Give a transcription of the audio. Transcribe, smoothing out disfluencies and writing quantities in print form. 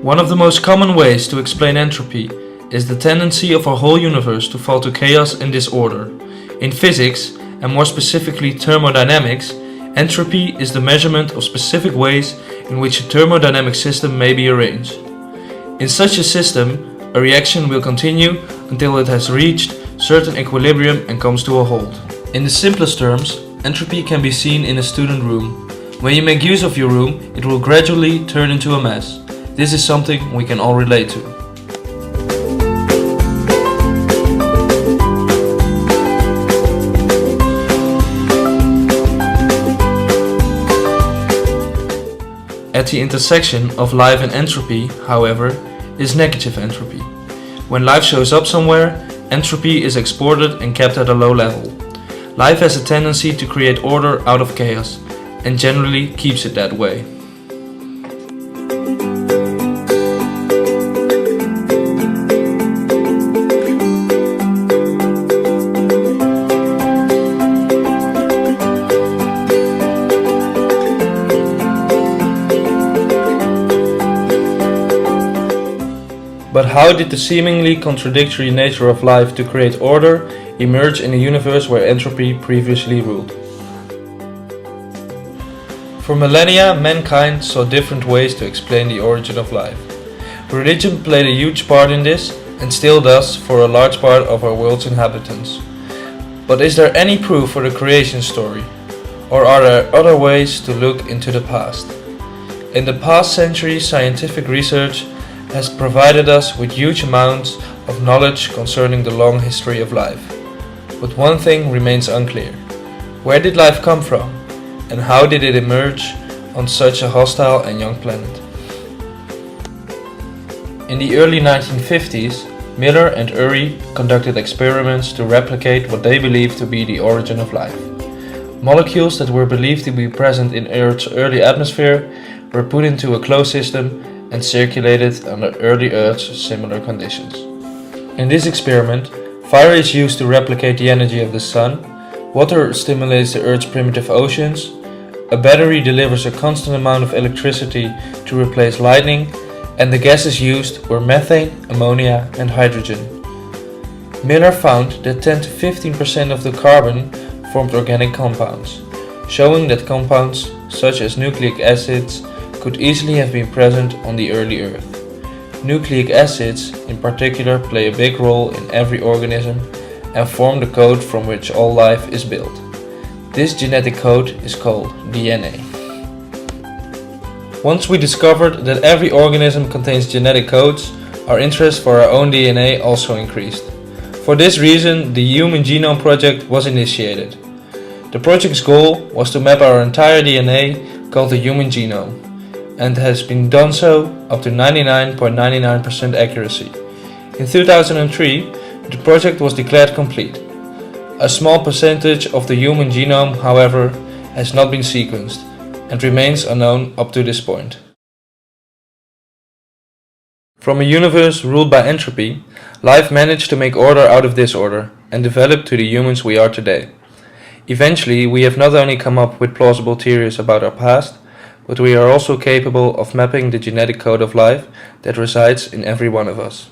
One of the most common ways to explain entropy is the tendency of our whole universe to fall to chaos and disorder. In physics, and more specifically thermodynamics, entropy is the measurement of specific ways in which a thermodynamic system may be arranged. In such a system, a reaction will continue until it has reached certain equilibrium and comes to a halt. In the simplest terms, entropy can be seen in a student room. When you make use of your room, it will gradually turn into a mess. This is something we can all relate to. At the intersection of life and entropy, however, is negative entropy. When life shows up somewhere, entropy is exported and kept at a low level. Life has a tendency to create order out of chaos, and generally keeps it that way. But how did the seemingly contradictory nature of life to create order emerge in a universe where entropy previously ruled? For millennia, mankind saw different ways to explain the origin of life. Religion played a huge part in this, and still does for a large part of our world's inhabitants. But is there any proof for the creation story? Or are there other ways to look into the past? In the past century, scientific research has provided us with huge amounts of knowledge concerning the long history of life. But one thing remains unclear. Where did life come from? And how did it emerge on such a hostile and young planet? In the early 1950s, Miller and Urey conducted experiments to replicate what they believed to be the origin of life. Molecules that were believed to be present in Earth's early atmosphere were put into a closed system and circulated under early Earth's similar conditions. In this experiment, fire is used to replicate the energy of the sun, water stimulates the Earth's primitive oceans, a battery delivers a constant amount of electricity to replace lightning, and the gases used were methane, ammonia and hydrogen. Miller found that 10 to 15% of the carbon formed organic compounds, showing that compounds such as nucleic acids could easily have been present on the early Earth. Nucleic acids in particular play a big role in every organism and form the code from which all life is built. This genetic code is called DNA. Once we discovered that every organism contains genetic codes, our interest for our own DNA also increased. For this reason, the Human Genome Project was initiated. The project's goal was to map our entire DNA called the human genome, and has been done so up to 99.99% accuracy. In 2003, the project was declared complete. A small percentage of the human genome, however, has not been sequenced and remains unknown up to this point. From a universe ruled by entropy, life managed to make order out of disorder and developed to the humans we are today. Eventually, we have not only come up with plausible theories about our past, but we are also capable of mapping the genetic code of life that resides in every one of us.